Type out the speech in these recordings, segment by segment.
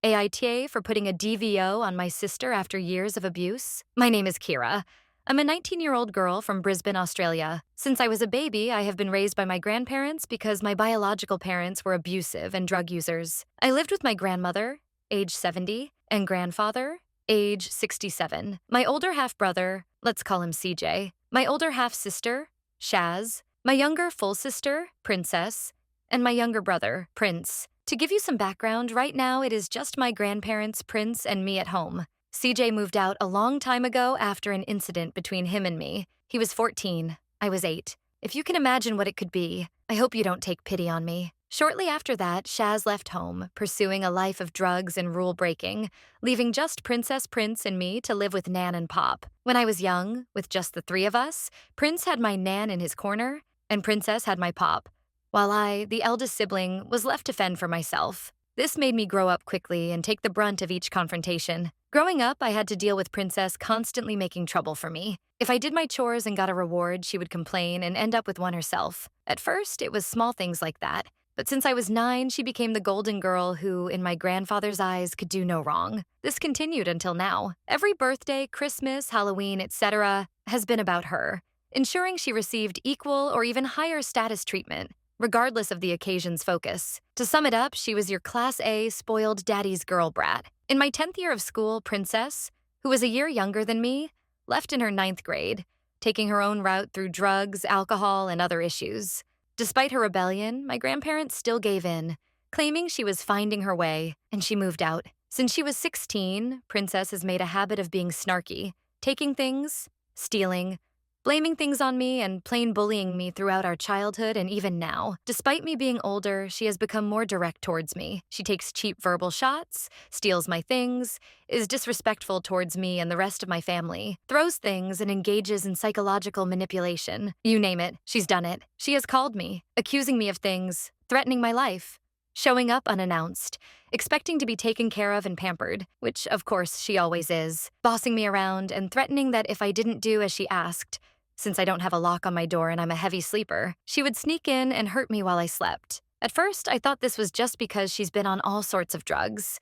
AITA for putting a DVO on my sister after years of abuse? My name is Kira. I'm a 19-year-old girl from Brisbane, Australia. Since I was a baby, I have been raised by my grandparents because my biological parents were abusive and drug users. I lived with my grandmother, age 70, and grandfather, age 67. My older half-brother, let's call him CJ, my older half-sister, Shaz, my younger full sister, Princess, and my younger brother, Prince. To give you some background, right now it is just my grandparents, Prince, and me at home. CJ moved out a long time ago after an incident between him and me. He was 14. I was 8. If you can imagine what it could be, I hope you don't take pity on me. Shortly after that, Shaz left home, pursuing a life of drugs and rule breaking, leaving just Princess, Prince, and me to live with Nan and Pop. When I was young, with just the three of us, Prince had my Nan in his corner, and Princess had my Pop, while I, the eldest sibling, was left to fend for myself. This made me grow up quickly and take the brunt of each confrontation. Growing up, I had to deal with Princess constantly making trouble for me. If I did my chores and got a reward, she would complain and end up with one herself. At first, it was small things like that, but since I was 9, she became the golden girl who, in my grandfather's eyes, could do no wrong. This continued until now. Every birthday, Christmas, Halloween, etc. has been about her, ensuring she received equal or even higher status treatment, regardless of the occasion's focus. To sum it up, she was your Class A, spoiled daddy's girl brat. In my 10th year of school, Princess, who was a year younger than me, left in her 9th grade, taking her own route through drugs, alcohol, and other issues. Despite her rebellion, my grandparents still gave in, claiming she was finding her way, and she moved out. Since she was 16, Princess has made a habit of being snarky, taking things, stealing, blaming things on me, and plain bullying me throughout our childhood and even now. Despite me being older, she has become more direct towards me. She takes cheap verbal shots, steals my things, is disrespectful towards me and the rest of my family, throws things, and engages in psychological manipulation. You name it, she's done it. She has called me, accusing me of things, threatening my life, showing up unannounced, expecting to be taken care of and pampered, which of course she always is, bossing me around and threatening that if I didn't do as she asked, since I don't have a lock on my door and I'm a heavy sleeper, she would sneak in and hurt me while I slept. At first, I thought this was just because she's been on all sorts of drugs.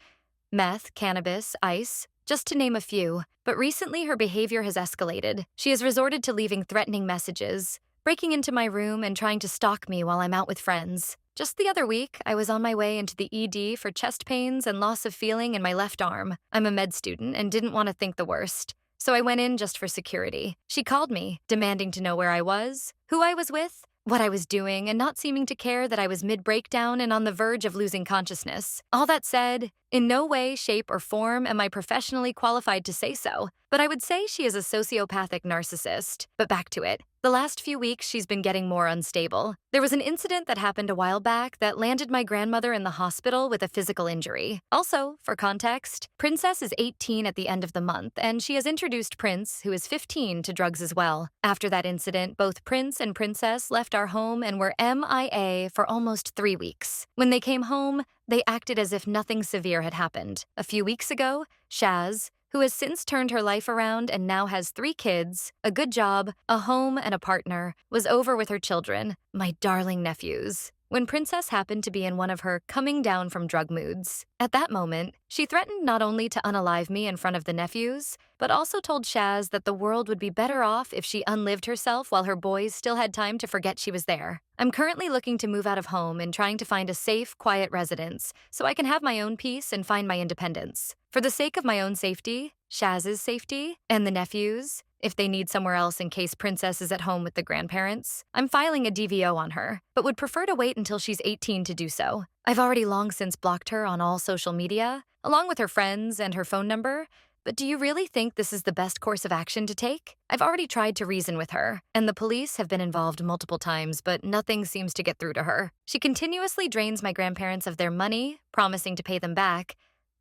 Meth, cannabis, ice, just to name a few. But recently, her behavior has escalated. She has resorted to leaving threatening messages, breaking into my room and trying to stalk me while I'm out with friends. Just the other week, I was on my way into the ED for chest pains and loss of feeling in my left arm. I'm a med student and didn't want to think the worst, so I went in just for security. She called me, demanding to know where I was, who I was with, what I was doing, and not seeming to care that I was mid-breakdown and on the verge of losing consciousness. All that said, in no way, shape, or form am I professionally qualified to say so, but I would say she is a sociopathic narcissist. But back to it. The last few weeks, she's been getting more unstable. There was an incident that happened a while back that landed my grandmother in the hospital with a physical injury. Also, for context, Princess is 18 at the end of the month, and she has introduced Prince, who is 15, to drugs as well. After that incident, both Prince and Princess left our home and were MIA for almost 3 weeks. When they came home, they acted as if nothing severe had happened. A few weeks ago, Shaz, who has since turned her life around and now has 3 kids, a good job, a home, and a partner, was over with her children, my darling nephews, when Princess happened to be in one of her coming down from drug moods. At that moment, she threatened not only to unalive me in front of the nephews, but also told Shaz that the world would be better off if she unlived herself while her boys still had time to forget she was there. I'm currently looking to move out of home and trying to find a safe, quiet residence so I can have my own peace and find my independence. For the sake of my own safety, Shaz's safety, and the nephews, if they need somewhere else in case Princess is at home with the grandparents, I'm filing a DVO on her, but would prefer to wait until she's 18 to do so. I've already long since blocked her on all social media, along with her friends and her phone number, but do you really think this is the best course of action to take? I've already tried to reason with her, and the police have been involved multiple times, but nothing seems to get through to her. She continuously drains my grandparents of their money, promising to pay them back,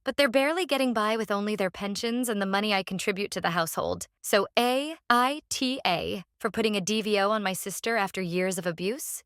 but they're barely getting by with only their pensions and the money I contribute to the household. So AITA for putting a DVO on my sister after years of abuse?